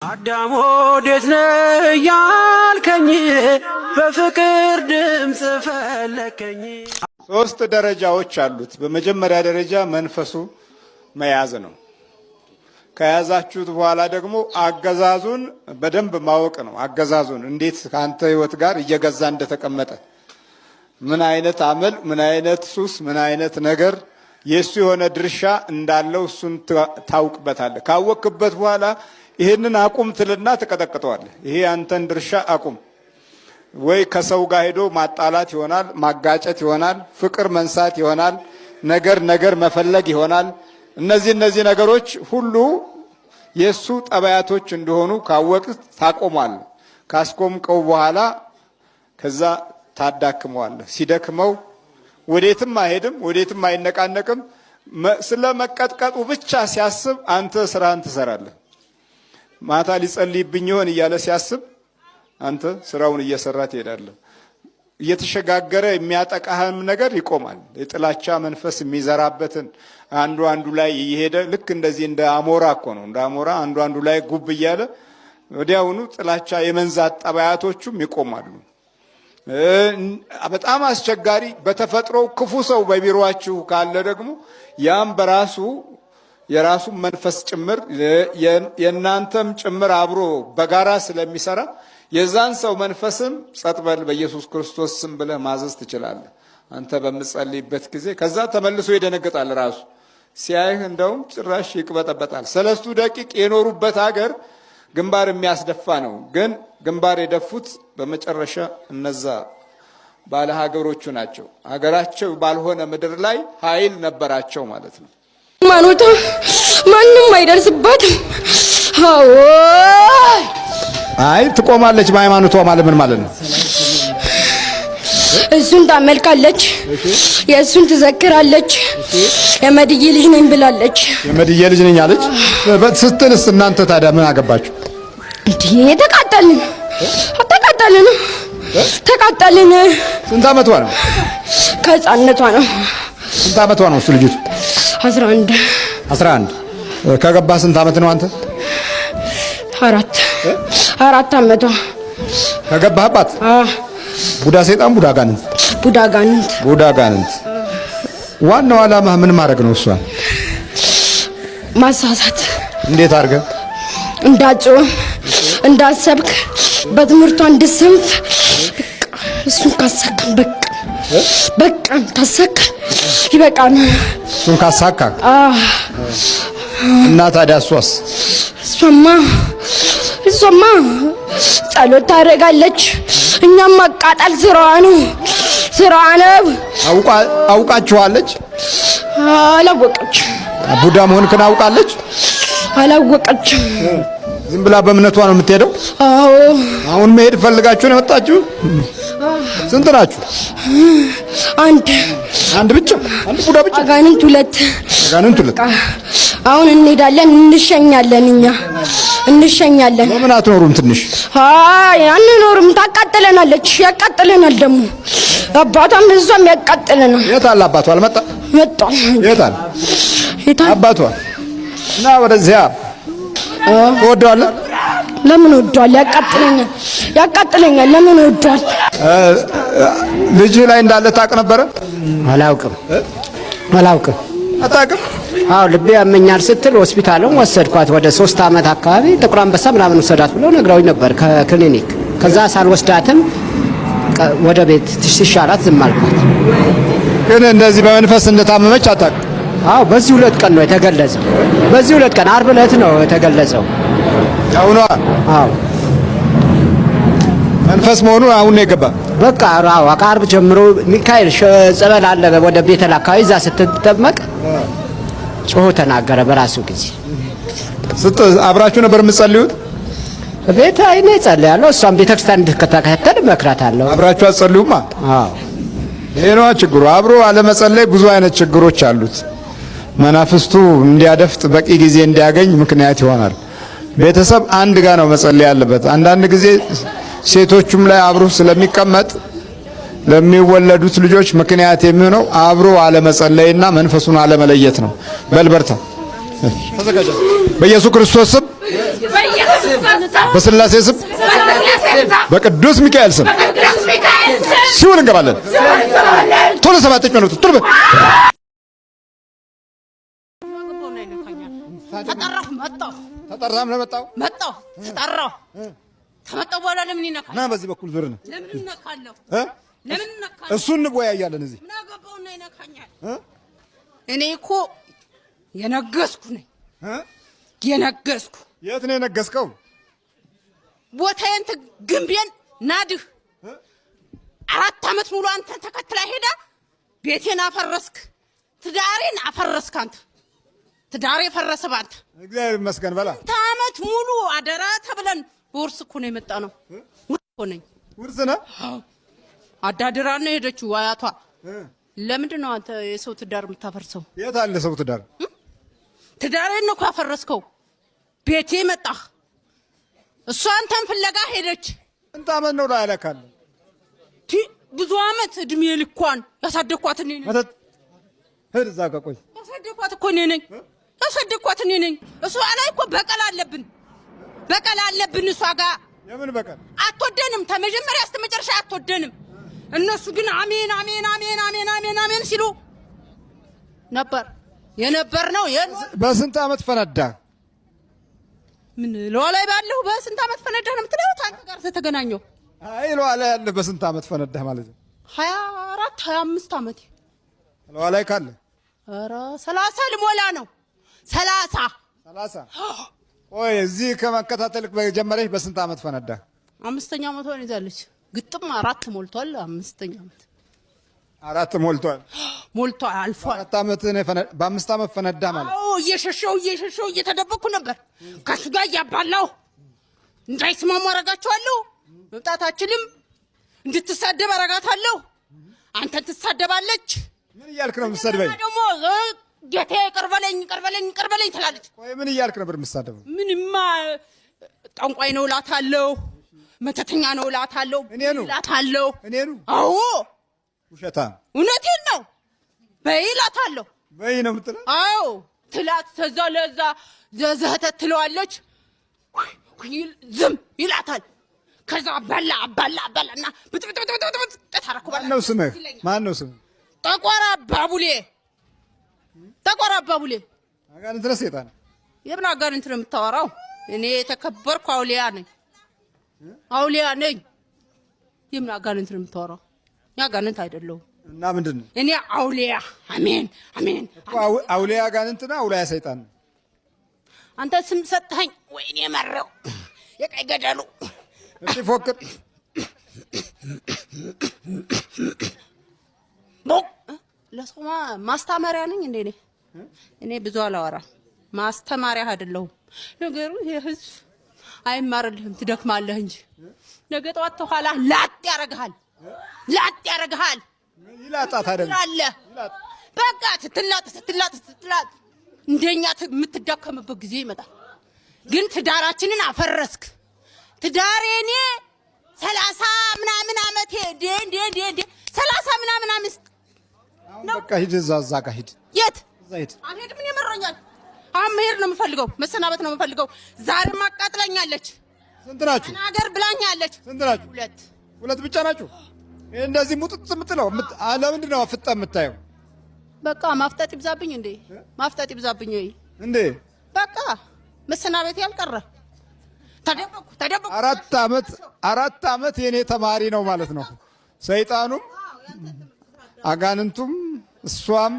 አዳም ወዴት ነህ ያልከኝ በፍቅር ድምጽ ፈለከኝ። ሶስት ደረጃዎች አሉት። በመጀመሪያ ደረጃ መንፈሱ መያዝ ነው። ከያዛችሁት በኋላ ደግሞ አገዛዙን በደንብ ማወቅ ነው። አገዛዙን እንዴት ካንተ ህይወት ጋር እየገዛ እንደተቀመጠ ምን አይነት አመል፣ ምን አይነት ሱስ፣ ምን አይነት ነገር የሱ የሆነ ድርሻ እንዳለው እሱን ታውቅበታለህ። ካወቅበት በኋላ ይሄንን አቁም ትልና ተቀጠቅጠዋለህ። ይሄ አንተን ድርሻ አቁም። ወይ ከሰው ጋር ሄዶ ማጣላት ይሆናል፣ ማጋጨት ይሆናል፣ ፍቅር መንሳት ይሆናል፣ ነገር መፈለግ ይሆናል። እነዚህ ነገሮች ሁሉ የሱ ጠባያቶች እንደሆኑ ካወቅ ታቆማል። ካስቆምከው በኋላ ከዛ ታዳክመዋለህ። ሲደክመው ወዴትም አይሄድም፣ ወዴትም አይነቃነቅም። ስለመቀጥቀጡ ብቻ ሲያስብ አንተ ስራህን ትሰራለህ። ማታ ሊጸልይብኝ ይሆን እያለ ሲያስብ አንተ ስራውን እየሰራ ትሄዳለህ። እየተሸጋገረ የሚያጠቃህም ነገር ይቆማል። የጥላቻ መንፈስ የሚዘራበትን አንዱ ላይ እየሄደ ልክ እንደዚህ እንደ አሞራ እኮ ነው። እንደ አሞራ አንዱ ላይ ጉብ እያለ ወዲያውኑ ጥላቻ የመንዛት ጠባያቶቹም ይቆማሉ። በጣም አስቸጋሪ በተፈጥሮ ክፉ ሰው በቢሮአችሁ ካለ ደግሞ ያም በራሱ የራሱ መንፈስ ጭምር የናንተም ጭምር አብሮ በጋራ ስለሚሰራ የዛን ሰው መንፈስም ጸጥበል በኢየሱስ ክርስቶስ ስም ብለህ ማዘዝ ትችላለህ። አንተ በምትጸልይበት ጊዜ ከዛ ተመልሶ ይደነግጣል። ራሱ ሲያይህ እንደውም ጭራሽ ይቅበጠበጣል። 3 ደቂቃ የኖሩበት ሀገር ግንባር የሚያስደፋ ነው። ግን ግንባር የደፉት በመጨረሻ እነዛ ባለ ሀገሮቹ ናቸው። ሀገራቸው ባልሆነ ምድር ላይ ኃይል ነበራቸው ማለት ነው። ሃይማኖቷ ማንም አይደርስባትም። አይ ትቆማለች በሃይማኖቷ ማለት ምን ማለት ነው? እሱን ታመልካለች፣ የእሱን ትዘክራለች። የመድዬ ልጅ ነኝ ብላለች። የመድዬ ልጅ ነኝ አለች ስትልስ እናንተ ታዲያ ምን አገባችሁ? እንዴ ተቃጠልን። ስንት ዓመቷ ነው? ከህፃንነቷ ነው። ስንት ዓመቷ ነው እሱ ልጅቱ? 11 ከገባ ስንት ዓመት ነው አንተ? 4 ዓመቷ ከገባህባት? ቡዳ ሰይጣን ቡዳ ጋንንት ዋናው ዓላማ ምን ማድረግ ነው? እሷ ማሳሳት። እንዴት አድርገህ? እንዳትጾም፣ እንዳትሰብክ፣ በትምህርቷ እንድትሰንፍ። እሱን ካሳካን በቃ ታሳካ ይበቃና እሱን ካሳካ እና ታዲያ እሷማ ጸሎት ታደርጋለች። እኛም ማቃጠል ስራዋ ነው። አውቃችኋለች? አላወቀችም። ቡዳ መሆንክን አውቃለች? አላወቀችም። ዝም ብላ በእምነቷ ነው የምትሄደው? አዎ። አሁን መሄድ ፈልጋችሁ ነው የመጣችሁ? ስንት ናችሁ? አንድ ብቻ? አንድ ቡዳ ብቻ? አጋንንት ሁለት። አሁን እንሄዳለን፣ እንሸኛለን። ለምን አትኖሩም? ትንሽ አንኖርም፣ ታቃጥለናለች። ያቃጥለናል ደግሞ አባቷም እሷም ያቃጥለናል። የት አለ አባቷ? አልመጣም? መጣ። የት አለ አባቷ? እና ወደዚያ ትወደዋለህ? ለምን ወደዋል? ያቃጥለኛል። ለምን ወደዋል? ልጅ ላይ እንዳለ ታውቅ ነበረ? አላውቅም። አታውቅም? አዎ ልቤ ያመኛል ስትል ሆስፒታልም ወሰድኳት። ወደ 3 ዓመት አካባቢ ጥቁር አንበሳ ምናምን ወሰዳት ብለው ነግረውኝ ነበር ከክሊኒክ። ከዛ ሳልወስዳትም ወደ ቤት ሲሻላት ዝም አልኳት። ግን እንደዚህ በመንፈስ እንደታመመች አታውቅም? አዎ በዚህ 2 ቀን ነው የተገለጸው። በዚህ 2 ቀን ዓርብ ዕለት ነው የተገለጸው። አሁን አዎ መንፈስ መሆኑ አሁን ነው የገባ። በቃ አዎ ከዓርብ ጀምሮ ሚካኤል ጸበል አለ ወደ ቤተል አካባቢ እዛ ስትጠመቅ ጮሆ ተናገረ በራሱ ጊዜ። አብራችሁ ነበር የምትጸልዩት? ቤት አይኔ ጸልያለሁ፣ እሷም ቤተክርስቲያን እንድትከታተል እመክራታለሁ። አብራችሁ አትጸልዩማ? አዎ ይሄ ነው ችግሩ። አብሮ አለመጸለይ ብዙ አይነት ችግሮች አሉት። መናፍስቱ እንዲያደፍጥ በቂ ጊዜ እንዲያገኝ ምክንያት ይሆናል። ቤተሰብ አንድ ጋር ነው መጸለይ ያለበት። አንዳንድ ጊዜ ሴቶቹም ላይ አብሮ ስለሚቀመጥ ለሚወለዱት ልጆች ምክንያት የሚሆነው አብሮ አለመጸለይና መንፈሱን አለመለየት ነው። በልበርታ በኢየሱስ ክርስቶስ ስም በስላሴ ስም በቅዱስ ሚካኤል ስም ሲውል እንገባለን። ቶሎ 7 ሚኒት ቶሎ ተጠራሁ መጣሁ ተጠራም ለመጣው መጣሁ ተጠራሁ ተመጣሁ በኋላ ለምን ይነካል? ና በዚህ በኩል ዞር ነው። ለምን ይነካለሁ? ለምን ይነካል? እሱን እንወያያለን። እዚህ ምን አገባውና ይነካኛል? እኔ እኮ የነገስኩ ነኝ። የነገስኩ የት ነው የነገስከው? ቦታዬን ግንቤን ናድህ 4 ዓመት ሙሉ አንተ ተከትላ ሄዳ ቤቴን አፈረስክ፣ ትዳሬን አፈረስክ። አንተ ትዳሬ ፈረሰ ባንተ። እግዚአብሔር ይመስገን በላ። ዓመት ሙሉ አደራ ተብለን በውርስ እኮ ነው የመጣ ነው። ውርስ እኮ ነኝ። ውርስ ነው አዳድራ ነው ሄደችው አያቷ። ለምንድን ነው አንተ የሰው ትዳር የምታፈርሰው? የት አለ ሰው ትዳር? ትዳሬን ነው ያፈረስከው። ቤቴ መጣህ፣ እሷ አንተን ፍለጋ ሄደች። እንት ዓመት ነው ላያለካለ ብዙ ዓመት እድሜ ልኳን ያሳደኳት እኔ ነኝ። ሄድ እዛ ጋር ቆይ። ያሳደኳት እኮ እኔ ነኝ። ያሳደኳት እኔ ነኝ። እሷ ላይ እኮ በቀል አለብን፣ በቀል አለብን። እሷ ጋር የምን በቀል? አትወደንም፣ ተመጀመሪያ እስከ መጨረሻ አትወደንም። እነሱ ግን አሜን አሜን አሜን አሜን አሜን አሜን ሲሉ ነበር የነበር ነው። በስንት ዓመት ፈነዳ? ምን ለዋላይ ባለው በስንት ዓመት ፈነዳ ነው የምትለው? አንተ ጋር ተገናኘው። አይ ለዋላይ ያለ በስንት ዓመት ፈነዳ ማለት ነው? 24 25 ዓመት ለዋላይ ካለ ኧረ 30 ልሞላ ነው። 30 ኦይ እዚህ ከመከታተል በጀመረች በስንት ዓመት ፈነዳ? 5ኛ ዓመቷን ይዛለች። ግጥም 4 ሞልቷል። 5ኛ ዓመት 4 ሞልቷል። ሞልቷል አልፏል። 4 ዓመት ነው በ5 ዓመት ፈነዳ ማለት። አዎ እየሸሸው እየተደበኩ ነበር ከሱ ጋር እያባላሁ እንዳይስማሙ አረጋቸዋለሁ። መምጣታችንም እንድትሳደብ አረጋታለሁ። አንተ ትሳደባለች። ምን እያልክ ነው የምትሰድበኝ? ደግሞ ጌቴ ቀርበለኝ ትላለች። ቆይ ምን እያልክ ነበር የምትሳደበው? ምንማ ጠንቋይ ነው እላታለሁ፣ መተተኛ ነው እላታለሁ፣ እላታለሁ። እኔኑ? አዎ ውሸታ። እውነቴን ነው። በይ እላታለሁ። በይ ነው የምትለው? አዎ ትላት። ተዛ ለዛ ዘዘህተት ትለዋለች። ዝም ይላታል። ከዛ አባላና ብጥብጥ ተታረኩባለ። ማን ነው ስምህ? ጠቆራ አባቡሌ። አጋንንት ነው ሰይጣን? የምን አጋንንት ነው የምታወራው? እኔ የተከበርኩ አውሊያ ነኝ። የምን አጋንንት ነው የምታወራው? አጋንንት አይደለሁም። እና ምንድን ነው? እኔ አውሊያ። አሜን። አውሊያ አጋንንት ነው? አውሊያ ሰይጣን ነው? አንተ ስም ሰጥኸኝ። ወይኔ መረው የቀይ ገደሉ። እስቲ ፎክር። ለሰማ ማስተማሪያ ነኝ እንዴ? እኔ ብዙ አላወራም። ማስተማሪያ አይደለሁም። ነገሩ የህዝብ አይማርልህም፣ ትደክማለህ እንጂ ነገ ጠዋት ተኋላ ላጥ ያረጋል። ይላጣት አይደለም በቃ ስትላጥ እንደኛ የምትዳከምበት ጊዜ ይመጣል። ግን ትዳራችንን አፈረስክ። ትዳሬኔ 30 ምናምን ዓመቴ እንዴ 30 ምናምን አምስት ነው። በቃ ሂድ፣ እዛ ጋር ሂድ። የት? እዛ ሂድ። አልሄድም። ምን ይመራኛል? አሁን መሄድ ነው የምፈልገው፣ መሰናበት ነው የምፈልገው። ዛሬም አቃጥለኛለች። ስንት ናችሁ? ተናገር ብላኛለች። ስንት ናችሁ? 2 ብቻ ናችሁ? እንደዚህ ሙጥጥ የምትለው ለምንድን ነው ፍጣ የምታየው? በቃ ማፍጠጥ ይብዛብኝ እንዴ? ማፍጠጥ ይብዛብኝ ወይ እንዴ? በቃ መሰናበት ያልቀረ ተደበቁ። 4 ዓመት የኔ ተማሪ ነው ማለት ነው። ሰይጣኑም አጋንንቱም እሷም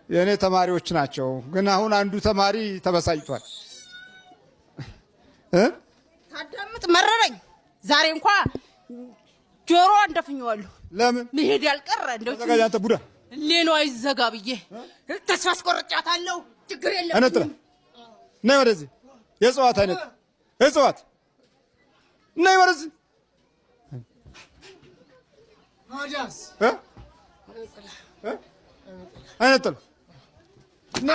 የኔ ተማሪዎች ናቸው። ግን አሁን አንዱ ተማሪ ተበሳጭቷል። ታዳምጥ መረረኝ። ዛሬ እንኳን ጆሮ እንደፍኛለሁ። ለምን መሄድ ያልቀረ እንደው አንተ ቡዳ ሌሎ አይዘጋ ብዬ ተስፋ አስቆርጫታለሁ። ችግር የለም። አነጥራ ነይ ወደዚህ። የጽዋት አይነት የጽዋት ነይ ወደዚህ። ማጃስ አይነጥራ ና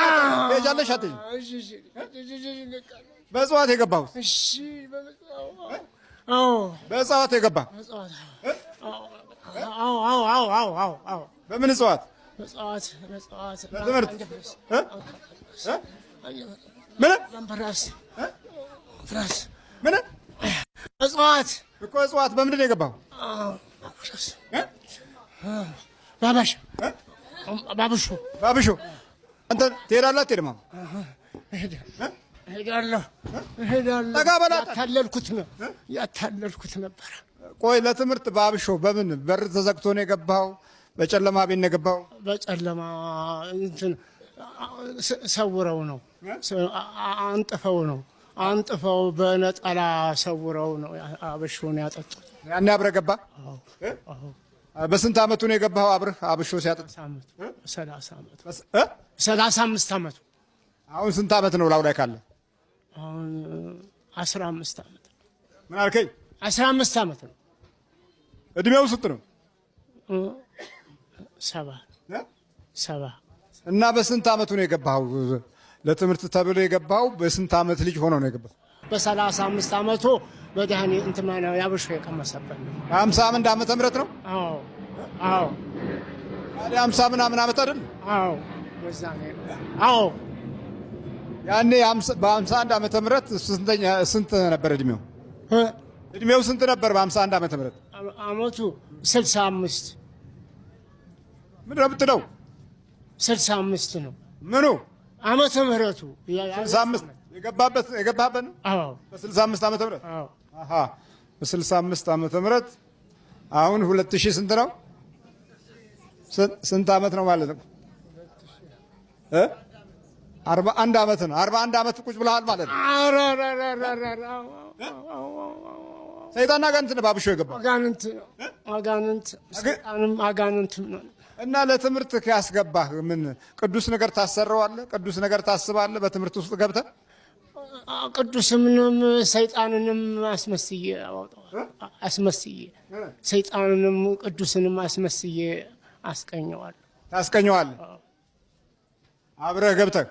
የጃለሽ አትይ። በጽዋት የገባው እሺ፣ በጽዋት የገባ በምን ጽዋት? በትምህርት ምን ፍራስ ምን እጽዋት እኮ እጽዋት በምንድን ነው የገባው? ባባሽ ባብሹ ባብሹ አንተ ትሄዳለህ አትሄድም? እሄዳለሁ ጠጋ በላት። ያታለልኩት ነበር። ቆይ ለትምህርት ባብሾ በምን በር ተዘግቶ ነው የገባው? በጨለማ ቤት ነው የገባው? በጨለማ እንትን ሰውረው ነው አንጥፈው በነጠላ ሰውረው ነው አብሾን ያጠጡት። ያኔ አብረህ ገባ? በስንት አመቱ ነው የገባው አብረህ አብሾ ሲያጠጥ? 35 አመቱ። አሁን ስንት አመት ነው ላው ላይ ካለ? አሁን 15 አመት። ምን አልከኝ? 15 አመት ነው። እድሜው ስንት ነው? 7 እና በስንት አመቱ ነው የገባው? ለትምህርት ተብሎ የገባው በስንት አመት ልጅ ሆኖ ነው የገባው? በ35 አመቱ በደህኒ እንትን ነው ያብሾ የቀመሰበት ነው። 51 ዓመተ ምህረት ነው? አዎ ታዲያ 50 ምናምን ዓመት አይደል? አዎ በዛ ነው። አዎ ያኔ በ51 ዓመተ ምህረት ስንት ነበር እድሜው? እድሜው ስንት ነበር በ51 ዓመተ ምህረት? አመቱ 65። ምንድን ነው የምትለው? 65 ነው። ምኑ ዓመተ ምህረቱ 65 የገባበት ነው? አዎ በ65 ዓመተ ምህረት። አሃ በ65 ዓመተ ምህረት አሁን 2000 ስንት ነው? ስንት ዓመት ነው ማለት ነው? 41 ዓመት ነው። 41 ዓመት ቁጭ ብለሃል ማለት ነው። ሰይጣን አጋንንት ነው ባብሾ የገባው። አጋንንት ነው። እና ለትምህርት ያስገባህ ምን ቅዱስ ነገር ታሰራዋለህ? ቅዱስ ነገር ታስባለህ? በትምህርት ውስጥ ገብተህ ቅዱስንም ሰይጣንንም አስመስዬ ሰይጣንንም ቅዱስንም አስመስዬ አስቀኘዋለሁ። ታስቀኘዋለህ አብረህ ገብተህ?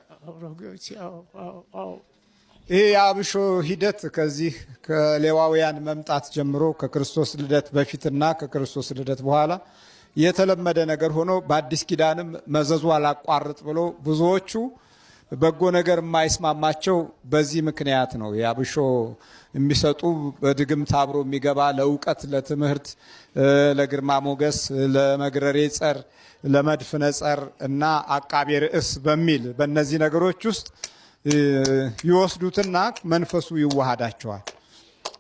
ይሄ የአብሾ ሂደት ከዚህ ከሌዋውያን መምጣት ጀምሮ ከክርስቶስ ልደት በፊትና ከክርስቶስ ልደት በኋላ የተለመደ ነገር ሆኖ በአዲስ ኪዳንም መዘዙ አላቋርጥ ብሎ ብዙዎቹ በጎ ነገር የማይስማማቸው በዚህ ምክንያት ነው። የአብሾ የሚሰጡ በድግምት አብሮ የሚገባ ለእውቀት፣ ለትምህርት፣ ለግርማ ሞገስ፣ ለመግረሬ ጸር፣ ለመድፍነ ጸር እና አቃቤ ርዕስ በሚል በእነዚህ ነገሮች ውስጥ ይወስዱትና መንፈሱ ይዋሃዳቸዋል።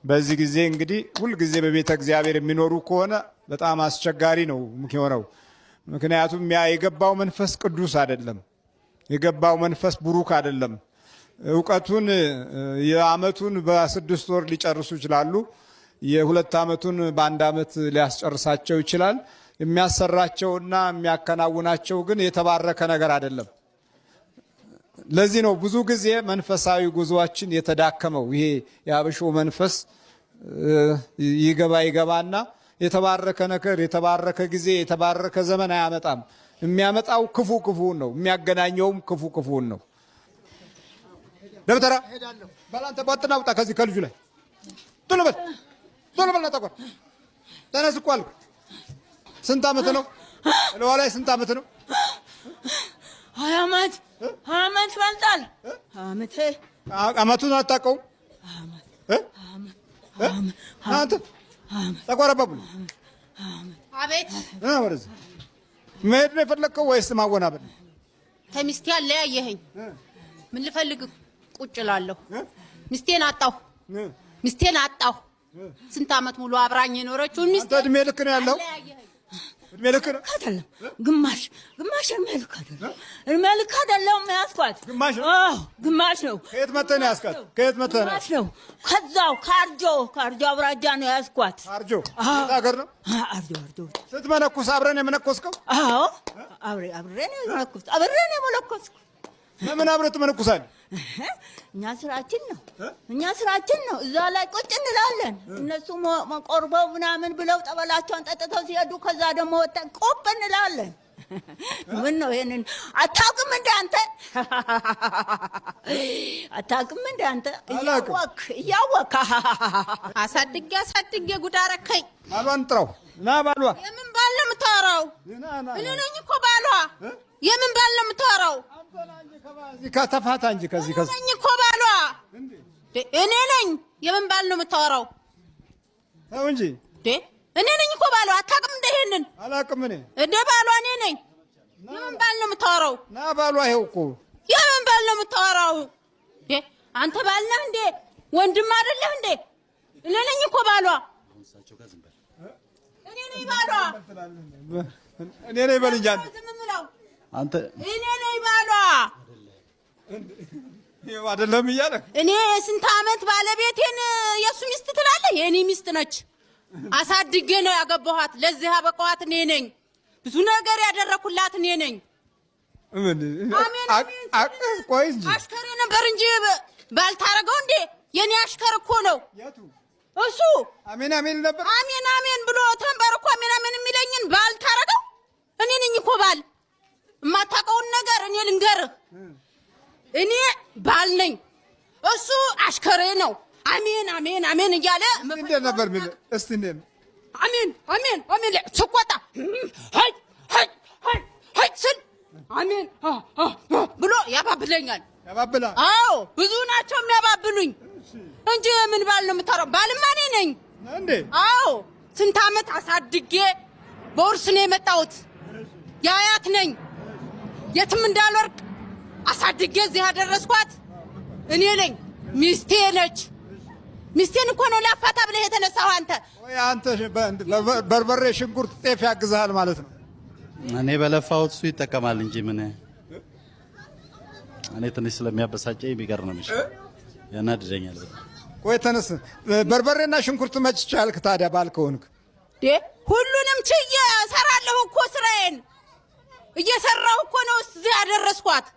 በዚህ ጊዜ እንግዲህ ሁልጊዜ በቤተ እግዚአብሔር የሚኖሩ ከሆነ በጣም አስቸጋሪ ነው የሚሆነው። ምክንያቱም ያ የገባው መንፈስ ቅዱስ አይደለም፣ የገባው መንፈስ ቡሩክ አይደለም። እውቀቱን የአመቱን በ6 ወር ሊጨርሱ ይችላሉ። የ2 አመቱን በ1 አመት ሊያስጨርሳቸው ይችላል። የሚያሰራቸውና የሚያከናውናቸው ግን የተባረከ ነገር አይደለም። ለዚህ ነው ብዙ ጊዜ መንፈሳዊ ጉዞአችን የተዳከመው። ይሄ የአብሾ መንፈስ ይገባና የተባረከ ነገር፣ የተባረከ ጊዜ፣ የተባረከ ዘመን አያመጣም። የሚያመጣው ክፉን ነው። የሚያገናኘውም ክፉን ነው። ደብተራ ባላንተ ቧጥና ውጣ ከዚህ ከልጁ ላይ ቶሎ በል ተቆር ተነስ እኮ አልኩ። ስንት አመት ነው? ለዋ ላይ ስንት አመት ነው? 20 ዓመት ይበልጣል። አመቱን አታውቀውም? አንተ ተቆረበቡ። አቤት ወደዚህ መሄድ ነው የፈለግከው ወይስ ማወናበል? ከሚስቴ አለያየኸኝ። ምን ልፈልግ ቁጭ እላለሁ? ሚስቴን አጣሁ። ስንት አመት ሙሉ አብራኝ የኖረችውን ሚስቴ እድሜ ልክ ነው ያለው። እድሜ ልክ ነው አይደለም? ግማሽ እድሜ ልክ አይደለም። እድሜ ልክ አይደለም ያስኳት። ግማሽ ነው። ከየት መተህ ነው ያስኳት? ግማሽ ነው። ከዛው ከአርጆ አብራጃ ነው ያስኳት። አርጆ ሀገር ነው። አርጆ ስትመነኩስ አብረን የመነኮስከው? አዎ አብረን የመነኮስኩ። ለምን አብረህ ትመነኩሳለህ? እኛ ስራችን ነው። እዛ ላይ ቁጭ እንላለን። እነሱ ቆርበው ምናምን ብለው ጠበላቸውን ጠጥተው ሲሄዱ ከዛ ደግሞ ወጣን ቆብ እንላለን። ምን ነው ይሄንን አታውቅም እንደ አንተ? እያወክ አሳድጌ ጉድ አረከኝ። ባሏን ጥራው ና። ባሏ የምን ባል ነው የምታወራው? እኔ ነኝ እኮ ባሏ። የምን ባል ነው የምታወራው? ከተፋታ እንጂ ከዚህ ነኝ እኮ ባሏ። እኔ ነኝ። የምን ባል ነው የምታወራው? ተው እንጂ እኔ ነኝ እኮ ባሏ። አታውቅም እንደ ይሄንን? አላውቅም እኔ እንደ ባሏ እኔ ነኝ። የምን ባል ነው የምታወራው? ና ባሏ ይኸው እኮ። የምን ባል ነው የምታወራው? አንተ ባል ነህ እንዴ? ወንድም አይደለህ እንዴ? እኔ ነኝ እኮ ባሏ። እኔ ነኝ ባሏ። እኔ ነኝ በል እንጂ አንተ እኔ ነኝ ባሏ። ይኸው አይደለም እያለህ እኔ የስንት ዓመት ባለቤቴን የእሱ ሚስት ትላለህ? የእኔ ሚስት ነች። አሳድጌ ነው ያገባኋት። ለዚህ ያበቃኋት እኔ ነኝ። ብዙ ነገር ያደረኩላት እኔ ነኝ። ቆይ እንጂ አሽከሬ ነበር እንጂ ባልታረገው እንዴ? የኔ አሽከር እኮ ነው እሱ። አሜን አሜን ነበር። አሜን አሜን ብሎ ተንበር እኮ አሜን አሜን የሚለኝን ባልታረገው እኔ ነኝ እኮ ባል። የማታውቀውን ነገር እኔ ልንገርህ። እኔ ባል ነኝ፣ እሱ አሽከሬ ነው። አሜን አሜን አሜን እያለ እንዴት ነበር ምን? እስቲ እንዴት ነው አሜን አሜን አሜን ስቆጣ ሃይ ሃይ ሃይ ሃይ ስል አሜን ብሎ ያባብለኛል። ያባብላል? አዎ ብዙ ናቸው የሚያባብሉኝ እንጂ ምን ባል ነው የምታወራው? ባልማ እኔ ነኝ እንዴ? አዎ ስንት ዓመት አሳድጌ በውርስ ነው የመጣሁት። ያያት ነኝ። የትም እንዳልወርቅ አሳድጌ እዚህ ያደረስኳት እኔ ነኝ። ሚስቴ ነች። ሚስቴን እኮ ነው ላፋታ ብለህ የተነሳው አንተ። ወይ አንተ በርበሬ፣ ሽንኩርት፣ ጤፍ ያግዛል ማለት ነው። እኔ በለፋሁት እሱ ይጠቀማል እንጂ ምን እኔ ትንሽ ስለሚያበሳጨኝ ቢቀር ነው የሚሻለው። ያናድደኛል በጣም። ቆይ ተነስ። በርበሬና ሽንኩርት መች ቻልክ ታዲያ ባል ከሆንክ? ሁሉንም ችዬ እሰራለሁ እኮ ስራዬን እየሰራሁ እኮ ነው እዚህ ያደረስኳት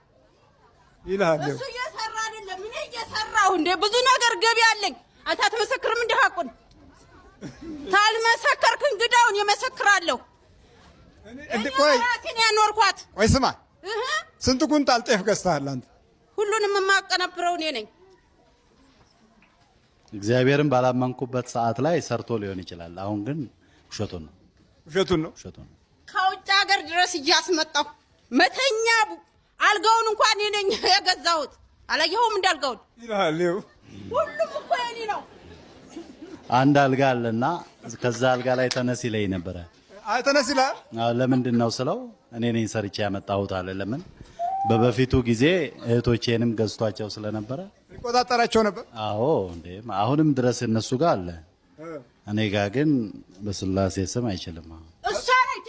ይልሃል። እሱ እየሰራ አይደለም እኔ እየሰራሁ እንደ ብዙ ነገር ገቢ አለኝ። አንተ አትመሰክርም? እንደ ሐቁን ታልመሰከርክ እንግዳውን የመሰክራለሁ። ቆይ ራሴን ያኖርኳት። ቆይ ስማ፣ ስንት ኩንታል ጤፍ ገዝተሃል አንተ? ሁሉንም የማቀነብረው እኔ ነኝ። እግዚአብሔርን ባላመንኩበት ሰዓት ላይ ሰርቶ ሊሆን ይችላል። አሁን ግን ውሸቱን ነው። ውሸቱን ነው። ውሸቱን ነው። ከውጭ ሀገር ድረስ እያስመጣሁ መተኛ አልጋውን እንኳን እኔ ነኝ የገዛሁት። አላየኸውም? እንዳልጋውን ይላል። ሁሉም እኮ የኔ ነው። አንድ አልጋ አለና ከዛ አልጋ ላይ ተነስ ይለኝ ነበረ። ተነስ ይላል። ለምንድን ነው ስለው እኔ ነኝ ሰርቼ ያመጣሁት አለ። ለምን በበፊቱ ጊዜ እህቶቼንም ገዝቷቸው ስለነበረ ይቆጣጠራቸው ነበር። አዎ እንዴ አሁንም ድረስ እነሱ ጋር አለ። እኔ ጋር ግን በስላሴ ስም አይችልም። እሷ ነች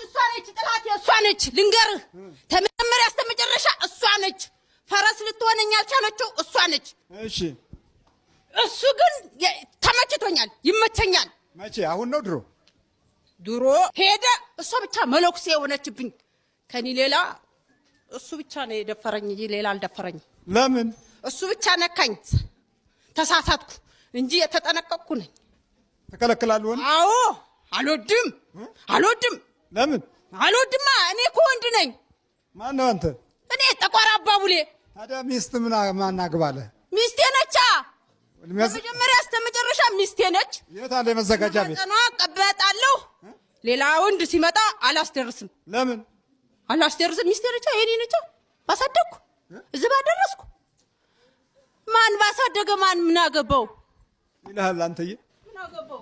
ጥላቴ፣ እሷ ነች። ልንገርህ ተመጀመሪያ እስከ መጨረሻ እሷ ነች። ፈረስ ልትሆነኝ ያልቻለችው እሷ ነች። እሺ እሱ ግን ተመችቶኛል፣ ይመቸኛል። መቼ? አሁን ነው ድሮ? ድሮ ሄደ። እሷ ብቻ መለኩሴ የሆነችብኝ። ከኔ ሌላ እሱ ብቻ ነው የደፈረኝ እንጂ ሌላ አልደፈረኝም። ለምን? እሱ ብቻ ነካኝ። ተሳሳትኩ እንጂ የተጠነቀቅኩ ነኝ። ተከለክላል ሆነ? አዎ አልወድም። ለምን አልወድማ? እኔ እኮ ወንድ ነኝ። ማን ነው አንተ? እኔ ጠቋር አባቡሌ። ታዲያ ሚስት ማን አግባለ? ሚስቴ ነቻ። ከመጀመሪያ እስከ መጨረሻ ሚስቴ ነች። የት አለ የመዘጋጃ ቤት? ቀበጣለሁ። ሌላ ወንድ ሲመጣ አላስደርስም። ለምን አላስደርስም? ሚስቴ ነቻ፣ የኔ ነቻ። ባሳደግኩ እዚህ ባደረስኩ ማን ባሳደገ ማን ምን አገባው ይልሃል። አንተዬ ምን አገባው?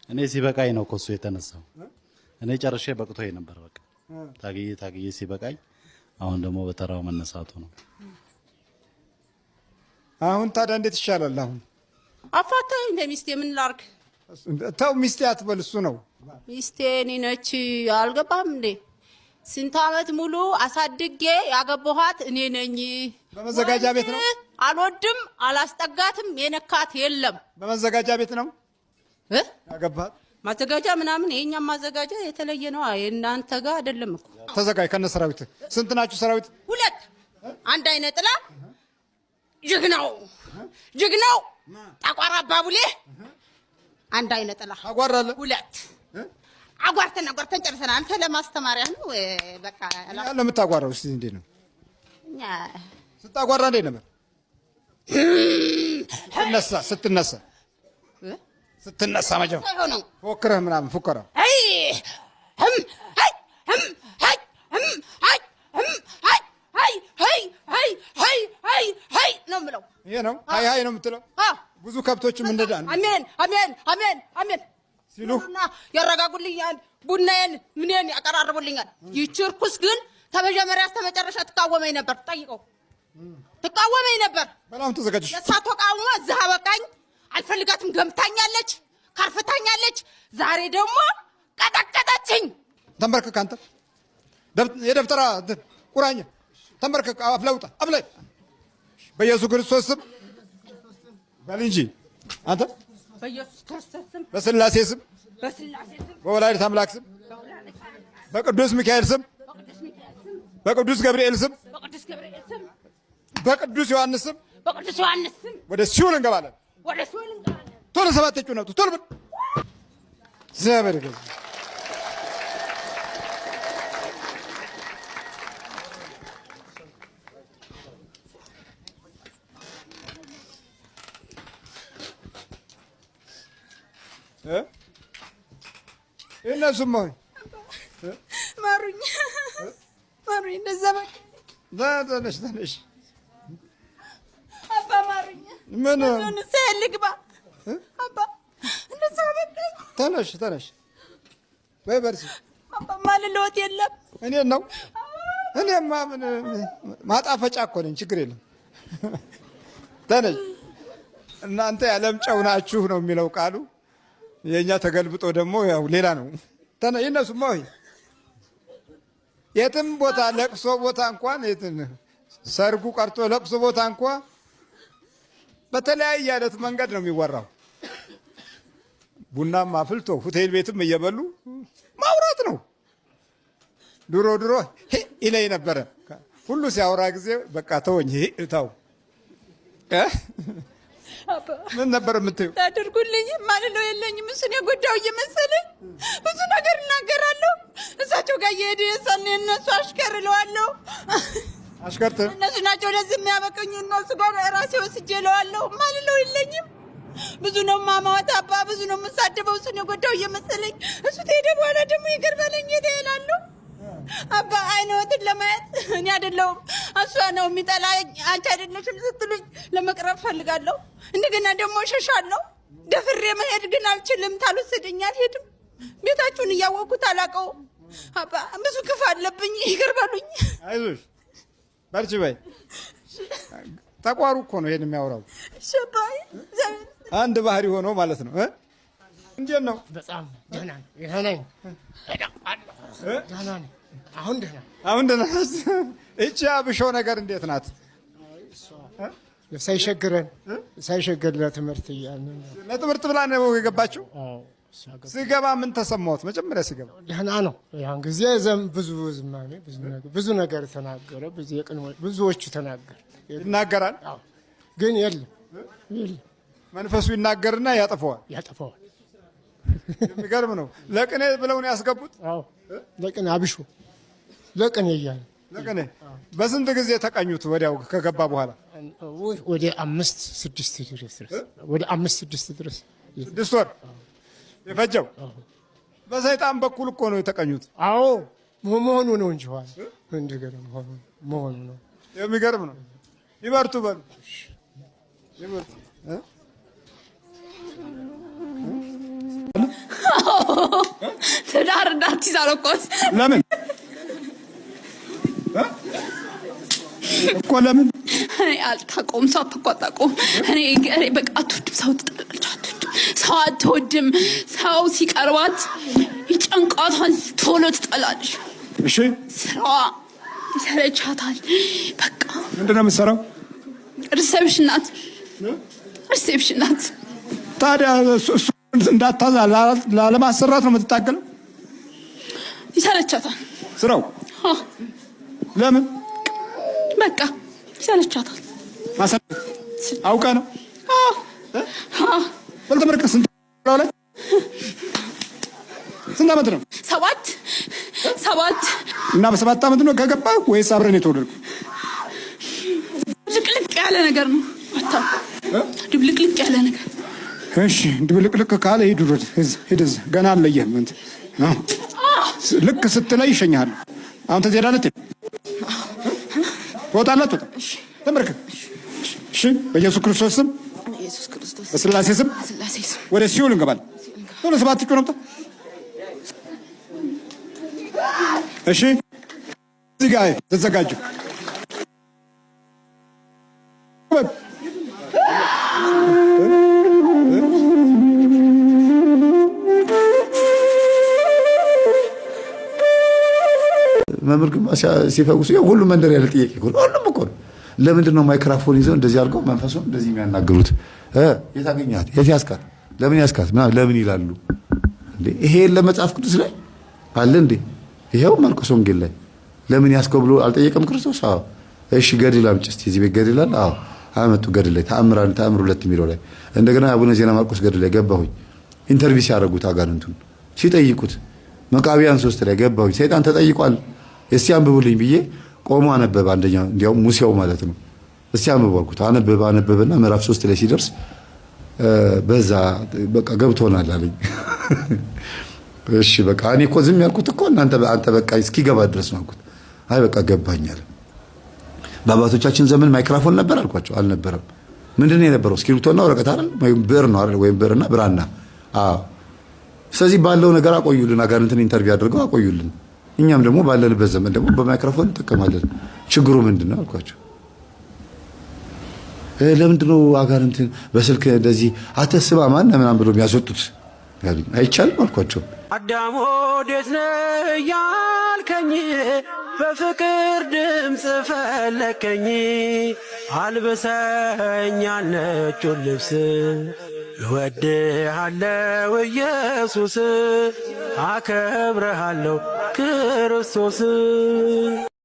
እኔ ሲበቃኝ ነው እኮ እሱ የተነሳው። እኔ ጨርሼ በቅቶኝ ነበር። በቃ ታግዬ ሲበቃኝ፣ አሁን ደግሞ በተራው መነሳቱ ነው። አሁን ታዲያ እንዴት ይሻላል? አሁን አፋታኝ እንደ ሚስቴ ምን ላርግ? ተው ሚስቴ አትበል። እሱ ነው ሚስቴ እኔ ነች። አልገባም እንዴ? ስንት ዓመት ሙሉ አሳድጌ ያገባኋት እኔ ነኝ። በመዘጋጃ ቤት ነው። አልወድም፣ አላስጠጋትም። የነካት የለም። በመዘጋጃ ቤት ነው ያገባሃት? ማዘጋጃ ምናምን የኛም ማዘጋጃ የተለየ ነው። የእናንተ ጋር አይደለም እኮ። ተዘጋጅ ከነ ሰራዊት። ስንት ናችሁ ሰራዊት? 2 አንድ አይነት ጥላ ጀግናው ጠቋር አባቡሌ አንድ አይነት ጥላ አጓራለ 2 አጓርተን ጨርሰናል። አንተ ለማስተማሪያ ነው በቃ ያለ የምታጓራው። እስቲ እንዴት ነው እኛ ስታጓራ? እንዴት ነበር ስትነሳ መጀመር ፎክረህ ምናምን ፉከራ ነው የምለው። ይሄ ነው ሃይ ሃይ ነው የምትለው። ብዙ ከብቶችም እንደዳን አሜን አሜን አሜን አሜን ሲሉና ያረጋጉልኛል። ቡናዬን ምንን ያቀራርቡልኛል። ይህች ርኩስ ግን ከመጀመሪያ እስከ መጨረሻ ትቃወመኝ ነበር። ጠይቀው ትቃወመኝ ነበር። በላም ተዘጋጅሽ ለሳ ተቃውሞ እዛ በቃኝ። አልፈልጋትም። ገምታኛለች፣ ካርፍታኛለች። ዛሬ ደግሞ ቀጠቀጠችኝ። ተንበርከክ አንተ የደብተራ ቁራኛ ተንበርከክ። አፍለውጣ አፍላይ በኢየሱስ ክርስቶስ ስም በል እንጂ አንተ በኢየሱስ ክርስቶስ ስም በስላሴ ስም በወላዲተ አምላክ ስም በቅዱስ ሚካኤል ስም በቅዱስ ገብርኤል ስም በቅዱስ ዮሐንስ ስም ወደ ሲኦል እንገባለን። ቶሎ ሰባት እጩ ነው ቶሎ በል ዘበር ገዝ እነሱም ማሩኝ ማሩኝ እንደዛ ተነሽ ተነሽ አባ ማሩኝ ምን ልግባ አባ እንደዛ በቃኝ። ተነሽ ተነሽ ወይ በርሲ አባ ማልለወጥ የለም እኔን ነው እኔማ ምን ማጣፈጫ እኮ ነኝ። ችግር የለም ተነሽ። እናንተ የዓለም ጨው ናችሁ ነው የሚለው ቃሉ። የኛ ተገልብጦ ደግሞ ያው ሌላ ነው። ይነሱማ ወይ የትም ቦታ ለቅሶ ቦታ እንኳን የትም ሰርጉ ቀርቶ ለቅሶ ቦታ እንኳን በተለያየ አይነት መንገድ ነው የሚወራው። ቡናም አፍልቶ ሆቴል ቤትም እየበሉ ማውራት ነው። ድሮ ድሮ ይለኝ ነበረ ሁሉ ሲያወራ ጊዜ በቃ ተወኝ እታው ምን ነበር የምትይው? ታድርጉልኝ ማልለው የለኝም። እሱን የጎዳው እየመሰለኝ ብዙ ነገር እናገራለሁ። እሳቸው ጋር እየሄደ የሰኔ እነሱ አሽከር እለዋለሁ። አሽከርት እነሱ ናቸው ለዚህ የሚያበቀኝ። እነሱ ጋር ራሴ ወስጄ እለዋለሁ። ማልለው የለኝም። ብዙ ነው ማማወት አባ ብዙ ነው የምሳደበው። እሱን የጎዳው እየመሰለኝ እሱ ተሄደ በኋላ ደግሞ ይቅር በለኝ እላለሁ። አባ አይነወትን ለማየት እኔ አይደለሁም እሷ ነው የሚጠላኝ። አንቺ አይደለሽም ስትሉኝ ለመቅረብ ፈልጋለሁ። እንደገና ደግሞ እሸሻለሁ። ደፍሬ መሄድ ግን አልችልም። ታልወሰደኝ አልሄድም። ቤታችሁን እያወቅሁት አላውቀውም። አባ ብዙ ክፍ አለብኝ። ይቅር በሉኝ። አይዞሽ በርቺ በይ። ተቋሩ እኮ ነው ይሄን የሚያወራው። እሺ አባዬ አንድ ባህሪ ሆኖ ማለት ነው። እንዴት ነው? በጣም ደህና ነው። ደህና ነኝ። ደህና ነኝ። አሁን ደህና እቺ አብሾ ነገር እንዴት ናት? ሳይሸገር ለትምህርት እያልን ለትምህርት ብላ ነው የገባችው። ሲገባ ምን ተሰማሁት? መጀመሪያ ሲገባ ደህና ነው። ያን ጊዜ ብዙ ነገር ተናገረ። ብዙዎቹ ተናገር ይናገራል፣ ግን የለም መንፈሱ ይናገርና ያጠፈዋል። የሚገርም ነው። ለቅኔ ብለው ነው ያስገቡት። ለቅኔ አብሾ ለቅኔ እያለ ለቅኔ በስንት ጊዜ ተቀኙት? ወዲያው ከገባ በኋላ ወደ 5-6 ድረስ ወደ 5-6 ድረስ 6 ወር የፈጀው በሰይጣን በኩል እኮ ነው የተቀኙት። አዎ መሆኑ ነው እንጂ ኋላ እንደገና መሆኑ ነው። የሚገርም ነው። ይበርቱ በሉ ይበርቱ። ትዳር እንዳትይዝ አልኳት። ለምን እኮ ለምን አልታቆም ሰው አታቋጣቆም። እኔ በቃ አትወድም፣ ሰው ትጠላለች፣ አትወድም፣ ሰው አትወድም። ሰው ሲቀርባት ይጨንቃታል፣ ቶሎ ትጠላለች። እሺ ስራዋ ይሰለቻታል። በቃ ምንድን ነው የምትሰራው? ሪሴፕሽን ናት። ታዲያ እሱ እንዳታዛ ላለማሰራት ነው የምትታገለው? ይሰለቻታል ስራው። ለምን? በቃ ይሰለቻታል። አውቃ ነው። በልተመረቀ ስንት ዓመት ነው? 7 እና በ7 ዓመት ነው ከገባ ወይስ አብረን የተወለድኩ? ድብልቅልቅ ያለ ነገር ነው። ድብልቅልቅ ያለ ነገር። እሺ ድብልቅልቅ ካለ ሂድ እዛ ገና አልለየህም። እንትን ልክ ስትለይ ይሸኛል። አሁን ትሄዳለህ፣ ትወጣለህ። ተመርከክ። እሺ እሺ በኢየሱስ ክርስቶስ ስም ኢየሱስ ክርስቶስ በስላሴ ስም ስላሴ ስም ወደ ሲኦል እንገባለን። ቶሎ ሰባት እኮ ነው። እሺ እዚህ ጋር ተዘጋጁ። መምህር ግርማ ሲፈውሱ ሁሉ መንደር ያለ ጥያቄ እኮ ሁሉም እኮ ለምንድን ነው ማይክራፎን ይዘው እንደዚህ አድርገው መንፈሱን እንደዚህ የሚያናግሩት? የት አገኛት? የት ያስካት? ለምን ያስካት? ለምን ይላሉ እንዴ? ይሄ ለመጽሐፍ ቅዱስ ላይ አለ እንዴ? ይሄው ማርቆስ ወንጌል ላይ ለምን ያስከው ብሎ አልጠየቀም ክርስቶስ? አዎ እሺ ገድል አምጪ እስቲ እዚህ ቤት ገድል አለ። አዎ አመጡ ገድል ላይ ተአምር 2 የሚለው ላይ እንደገና አቡነ ዜና ማርቆስ ገድል ላይ ገባሁኝ። ኢንተርቪው ሲያደርጉት አጋንንቱን ሲጠይቁት መቃቢያን 3 ላይ ገባሁኝ። ሰይጣን ተጠይቋል እስቲ አንብቡልኝ ብዬ ቆሞ አነበበ። አንደኛው እንዲያው ሙሴው ማለት ነው። እስቲ አንብቡ አልኩት። አነበበና ምዕራፍ 3 ላይ ሲደርስ በዛ በቃ ገብቶናል አለኝ። እሺ በቃ እኔ እኮ ዝም ያልኩት እኮ አንተ በቃ እስኪገባ ድረስ ነው አልኩት። አይ በቃ ገባኛል። በአባቶቻችን ዘመን ማይክራፎን ነበር አልኳቸው። አልነበረም። ምንድነው የነበረው? እስክሪብቶና ወረቀት አይደል? ወይም ብዕር ነው አይደል? ወይም ብዕርና ብራና። አዎ። ስለዚህ ባለው ነገር አቆዩልን። አጋንንትን ኢንተርቪው አድርገው አቆዩልን። እኛም ደግሞ ባለንበት ዘመን ደግሞ በማይክሮፎን እንጠቀማለን። ችግሩ ምንድነው አልኳቸው። ለምንድነው አጋንንትን በስልክ እንደዚህ አተስባ ማን ምናምን ብሎ የሚያስወጡት? አይቻልም አልኳቸው። አዳም ወዴት ነህ ያልከኝ በፍቅር ድምፅ ፈለከኝ አልብሰኝ ነጩን ልብስ እወድሃለሁ ኢየሱስ አከብረሃለሁ ክርስቶስ